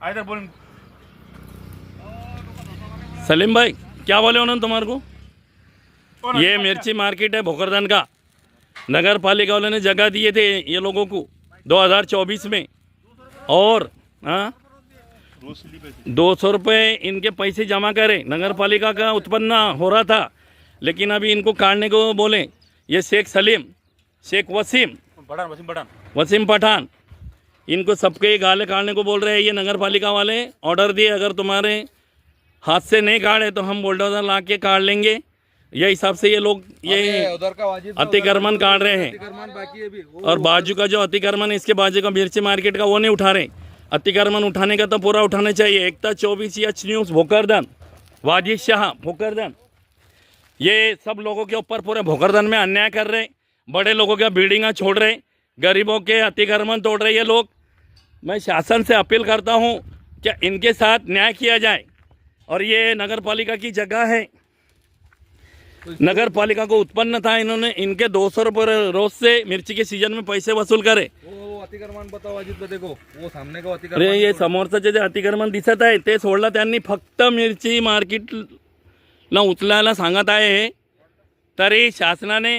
इधर बोल। सलीम भाई क्या बोले उन्होंने तुम्हारे को? ये मिर्ची मार्केट है भोकरदन का। नगर पालिका वालों ने जगह दिए थे ये लोगों को 2024 में, और 200 रुपये इनके पैसे जमा करे। नगर पालिका का उत्पन्न हो रहा था, लेकिन अभी इनको काटने को बोले। ये शेख सलीम, शेख वसीम पठान, इनको सबके गाले काटने को बोल रहे हैं। ये नगर पालिका वाले ऑर्डर दिए, अगर तुम्हारे हाथ से नहीं काटे तो हम बुलडोजर ला के काट लेंगे। ये हिसाब से ये लोग ये अतिक्रमण काट रहे हैं। और बाजू का जो अतिक्रमण, इसके बाजू का मिर्ची मार्केट का, वो नहीं उठा रहे। अतिक्रमण उठाने का तो पूरा उठाना चाहिए। एकता 24H न्यूज़ भोकरदन, वाजिद शाह भोकरदन, ये सब लोगों के ऊपर पूरे भोकरदन में अन्याय कर रहे। बड़े लोगों के बिल्डिंग छोड़ रहे, गरीबों के अतिक्रमण तोड़ रहे ये लोग। मैं शासन से अपील करता हूँ कि इनके साथ न्याय किया जाए। और ये नगर पालिका की जगह है, नगर पालिका को उत्पन्न था। इन्होंने इनके 200 रुपये रोज से मिर्ची के सीजन में पैसे वसूल करे। वो अतिक्रमण बताओ अजित, देखो वो सामने का अतिक्रमण। अरे ये समोरचं जे अतिक्रमण दिसत आहे ते सोडलं त्यांनी, फक्त मिरची मार्केटला उचलायला सांगत आहे। तरी शासनाने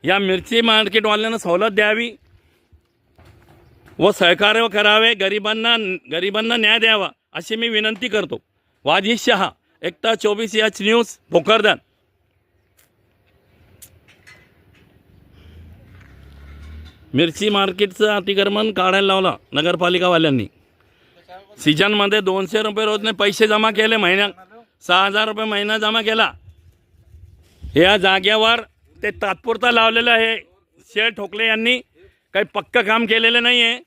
या मिरची मार्केटवाल्यांना सवलत द्यावी व सहकार्य करावे, गरिबांना न्याय द्यावा अशी मी विनंती करतो। वाजिद शाह, एकता 24H न्यूज़ भोकरदन। मिरची मार्केटचं अतिक्रमण काढायला लावलं नगरपालिकावाल्यांनी। सीजनमध्ये 200 रुपये रोजने पैसे जमा केले, महिन्यात 6000 रुपये महिना जमा केला। या जागेवर ते तात्पुरता लावलेलं आहे शेड ठोकले यांनी, काही पक्का काम केलेलं नाही आहे।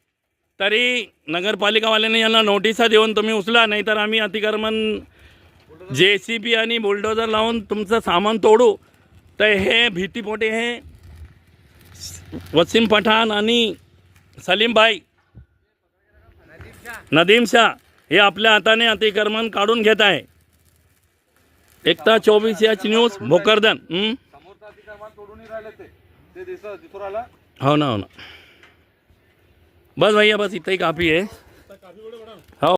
तरी नगरपालिकावाल्यांनी यांना नोटिसा देऊन तुम्ही उचला, नाहीतर आम्ही अतिक्रमण JCB आणि बुलडोजर लावून तुमचं सामान तोडू। तर हे भीतीपोटी हे वसीम पठान आणि सलीम भाई, नदीम शाह हे आपल्या हाताने अतिक्रमण काढून घेत आहे। एकता 24H न्यूज़ भोकरदन। हो ना, हो ना, बस भैया, बस इतना ही काफ़ी है। हो।